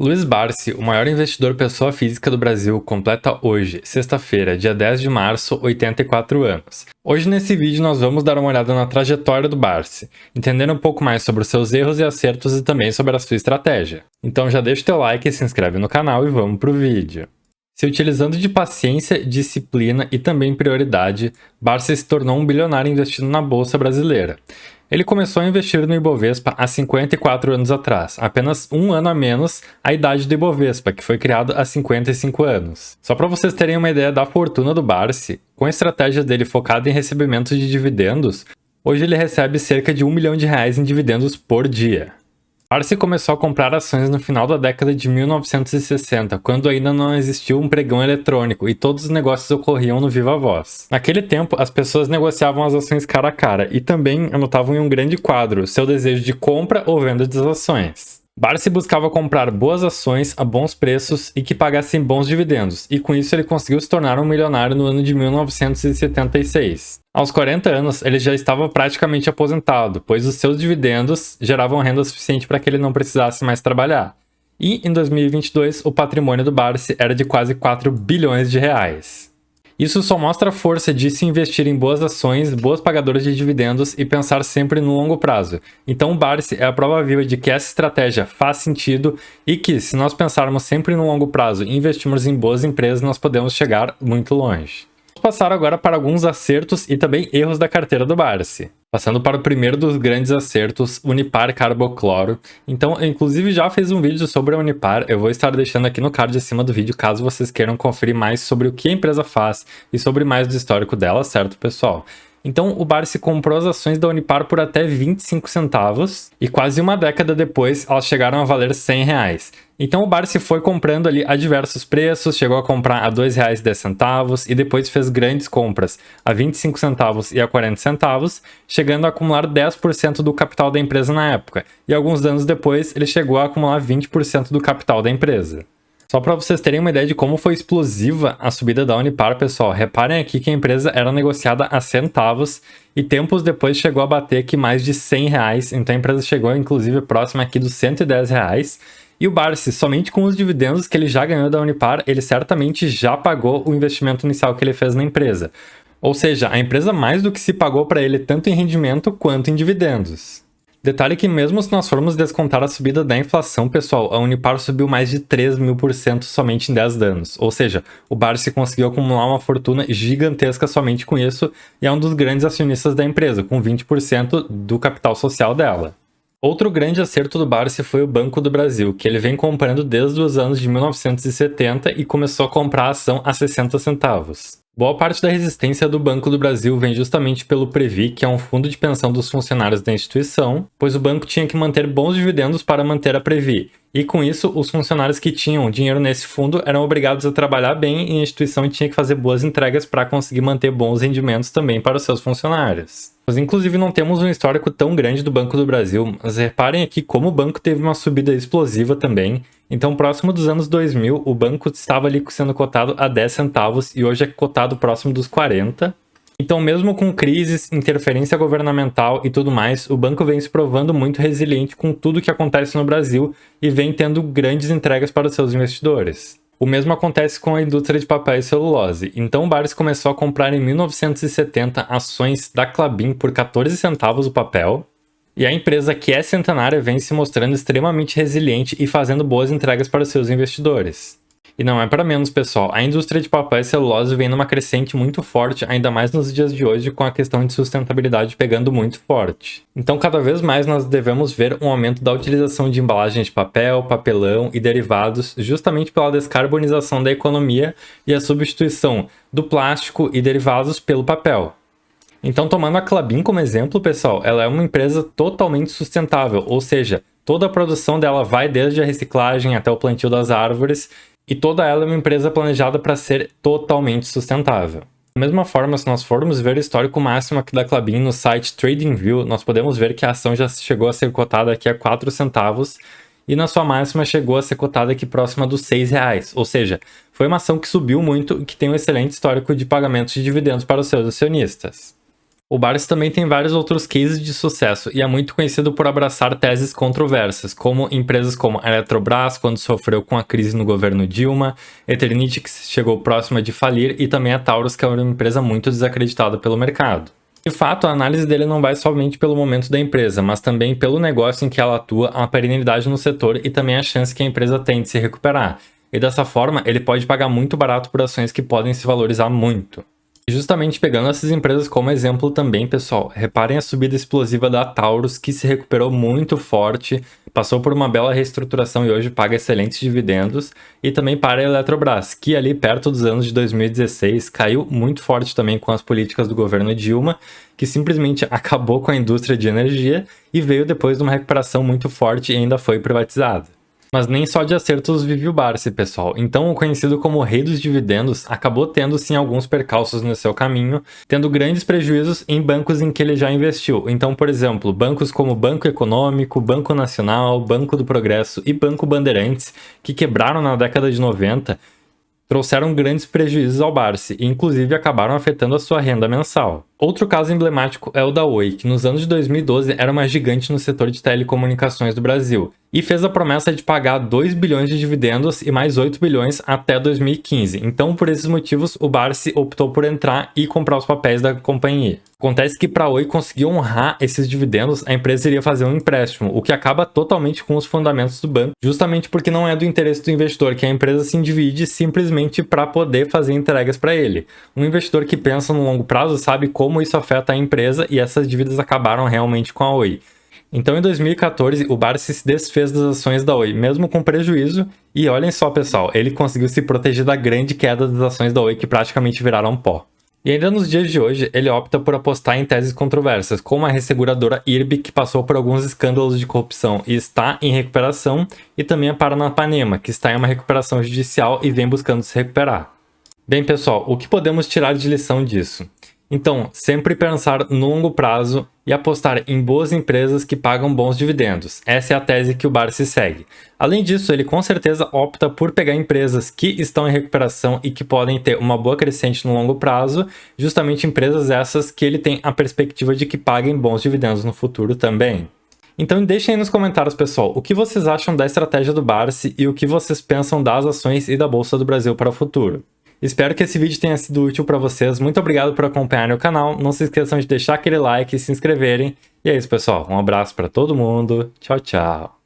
Luiz Barsi, o maior investidor pessoa física do Brasil, completa hoje, sexta-feira, dia 10 de março, 84 anos. Hoje nesse vídeo nós vamos dar uma olhada na trajetória do Barsi, entendendo um pouco mais sobre os seus erros e acertos e também sobre a sua estratégia. Então já deixa o teu like, se inscreve no canal e vamos pro vídeo. Se utilizando de paciência, disciplina e também prioridade, Barsi se tornou um bilionário investindo na bolsa brasileira. Ele começou a investir no Ibovespa há 54 anos atrás, apenas um ano a menos a idade do Ibovespa, que foi criado há 55 anos. Só para vocês terem uma ideia da fortuna do Barsi, com a estratégia dele focada em recebimentos de dividendos, hoje ele recebe cerca de R$ 1 milhão em dividendos por dia. Barsi começou a comprar ações no final da década de 1960, quando ainda não existia um pregão eletrônico e todos os negócios ocorriam no Viva Voz. Naquele tempo, as pessoas negociavam as ações cara a cara e também anotavam em um grande quadro seu desejo de compra ou venda das ações. Barsi buscava comprar boas ações a bons preços e que pagassem bons dividendos, e com isso ele conseguiu se tornar um milionário no ano de 1976. Aos 40 anos, ele já estava praticamente aposentado, pois os seus dividendos geravam renda suficiente para que ele não precisasse mais trabalhar. E em 2022, o patrimônio do Barsi era de quase 4 bilhões de reais. Isso só mostra a força de se investir em boas ações, boas pagadoras de dividendos e pensar sempre no longo prazo. Então o Barsi é a prova viva de que essa estratégia faz sentido e que, se nós pensarmos sempre no longo prazo e investirmos em boas empresas, nós podemos chegar muito longe. Vamos passar agora para alguns acertos e também erros da carteira do Barsi. Passando para o primeiro dos grandes acertos, Unipar Carbocloro. Então, eu inclusive já fiz um vídeo sobre a Unipar, eu vou estar deixando aqui no card acima do vídeo, caso vocês queiram conferir mais sobre o que a empresa faz e sobre mais do histórico dela, certo, pessoal? Então, o Barsi comprou as ações da Unipar por até 25 centavos e quase uma década depois elas chegaram a valer R$ 100. Então, o Barsi foi comprando ali a diversos preços, chegou a comprar a R$ 2,10 e depois fez grandes compras a 25 centavos e a 40 centavos, chegando a acumular 10% do capital da empresa na época. E alguns anos depois, ele chegou a acumular 20% do capital da empresa. Só para vocês terem uma ideia de como foi explosiva a subida da Unipar, pessoal, reparem aqui que a empresa era negociada a centavos e tempos depois chegou a bater aqui mais de R$ 100, então a empresa chegou inclusive próxima aqui dos R$ 110. E o Barsi, somente com os dividendos que ele já ganhou da Unipar, ele certamente já pagou o investimento inicial que ele fez na empresa. Ou seja, a empresa mais do que se pagou para ele tanto em rendimento quanto em dividendos. Detalhe que mesmo se nós formos descontar a subida da inflação, pessoal, a Unipar subiu mais de 3.000% somente em 10 anos. Ou seja, o Barsi conseguiu acumular uma fortuna gigantesca somente com isso e é um dos grandes acionistas da empresa, com 20% do capital social dela. Outro grande acerto do Barsi foi o Banco do Brasil, que ele vem comprando desde os anos de 1970 e começou a comprar a ação a 60 centavos. Boa parte da resistência do Banco do Brasil vem justamente pelo Previ, que é um fundo de pensão dos funcionários da instituição, pois o banco tinha que manter bons dividendos para manter a Previ. E com isso, os funcionários que tinham dinheiro nesse fundo eram obrigados a trabalhar bem e a instituição tinha que fazer boas entregas para conseguir manter bons rendimentos também para os seus funcionários. Nós inclusive não temos um histórico tão grande do Banco do Brasil, mas reparem aqui como o banco teve uma subida explosiva também. Então, próximo dos anos 2000, o banco estava ali sendo cotado a 10 centavos e hoje é cotado próximo dos 40. Então, mesmo com crises, interferência governamental e tudo mais, o banco vem se provando muito resiliente com tudo que acontece no Brasil e vem tendo grandes entregas para os seus investidores. O mesmo acontece com a indústria de papel e celulose. Então, o Barsi começou a comprar em 1970 ações da Klabin por 14 centavos o papel. E a empresa, que é centenária, vem se mostrando extremamente resiliente e fazendo boas entregas para os seus investidores. E não é para menos, pessoal, a indústria de papel e celulose vem numa crescente muito forte, ainda mais nos dias de hoje, com a questão de sustentabilidade pegando muito forte. Então, cada vez mais nós devemos ver um aumento da utilização de embalagens de papel, papelão e derivados, justamente pela descarbonização da economia e a substituição do plástico e derivados pelo papel. Então, tomando a Klabin como exemplo, pessoal, ela é uma empresa totalmente sustentável, ou seja, toda a produção dela vai desde a reciclagem até o plantio das árvores, e toda ela é uma empresa planejada para ser totalmente sustentável. Da mesma forma, se nós formos ver o histórico máximo aqui da Klabin no site TradingView, nós podemos ver que a ação já chegou a ser cotada aqui a 4 centavos, e na sua máxima chegou a ser cotada aqui próxima dos R$ 6, ou seja, foi uma ação que subiu muito e que tem um excelente histórico de pagamentos de dividendos para os seus acionistas. O Barsi também tem vários outros cases de sucesso e é muito conhecido por abraçar teses controversas, como empresas como a Eletrobras, quando sofreu com a crise no governo Dilma, Eternit, que chegou próxima de falir, e também a Taurus, que é uma empresa muito desacreditada pelo mercado. De fato, a análise dele não vai somente pelo momento da empresa, mas também pelo negócio em que ela atua, a perenidade no setor e também a chance que a empresa tem de se recuperar. E dessa forma, ele pode pagar muito barato por ações que podem se valorizar muito. E justamente pegando essas empresas como exemplo também, pessoal, reparem a subida explosiva da Taurus, que se recuperou muito forte, passou por uma bela reestruturação e hoje paga excelentes dividendos, e também para a Eletrobras, que ali perto dos anos de 2016 caiu muito forte também com as políticas do governo Dilma, que simplesmente acabou com a indústria de energia e veio depois de uma recuperação muito forte e ainda foi privatizada. Mas nem só de acertos vive o Barsi, pessoal. Então, o conhecido como rei dos dividendos acabou tendo sim alguns percalços no seu caminho, tendo grandes prejuízos em bancos em que ele já investiu. Então, por exemplo, bancos como Banco Econômico, Banco Nacional, Banco do Progresso e Banco Bandeirantes, que quebraram na década de 90, trouxeram grandes prejuízos ao Barsi e inclusive acabaram afetando a sua renda mensal. Outro caso emblemático é o da Oi, que nos anos de 2012 era uma gigante no setor de telecomunicações do Brasil e fez a promessa de pagar 2 bilhões de dividendos e mais 8 bilhões até 2015. Então, por esses motivos, o Barsi optou por entrar e comprar os papéis da companhia. Acontece que para a Oi conseguir honrar esses dividendos, a empresa iria fazer um empréstimo, o que acaba totalmente com os fundamentos do banco, justamente porque não é do interesse do investidor que a empresa se endivide simplesmente para poder fazer entregas para ele. Um investidor que pensa no longo prazo sabe como isso afeta a empresa e essas dívidas acabaram realmente com a Oi. Então, em 2014, o Barsi se desfez das ações da Oi, mesmo com prejuízo, e olhem só, pessoal, ele conseguiu se proteger da grande queda das ações da Oi, que praticamente viraram pó. E ainda nos dias de hoje, ele opta por apostar em teses controversas, como a resseguradora IRB, que passou por alguns escândalos de corrupção e está em recuperação, e também a Paranapanema, que está em uma recuperação judicial e vem buscando se recuperar. Bem, pessoal, o que podemos tirar de lição disso? Então, sempre pensar no longo prazo e apostar em boas empresas que pagam bons dividendos. Essa é a tese que o Barsi segue. Além disso, ele com certeza opta por pegar empresas que estão em recuperação e que podem ter uma boa crescente no longo prazo, justamente empresas essas que ele tem a perspectiva de que paguem bons dividendos no futuro também. Então deixem aí nos comentários, pessoal, o que vocês acham da estratégia do Barsi e o que vocês pensam das ações e da Bolsa do Brasil para o futuro. Espero que esse vídeo tenha sido útil para vocês. Muito obrigado por acompanharem o canal. Não se esqueçam de deixar aquele like e se inscreverem. E é isso, pessoal. Um abraço para todo mundo. Tchau, tchau.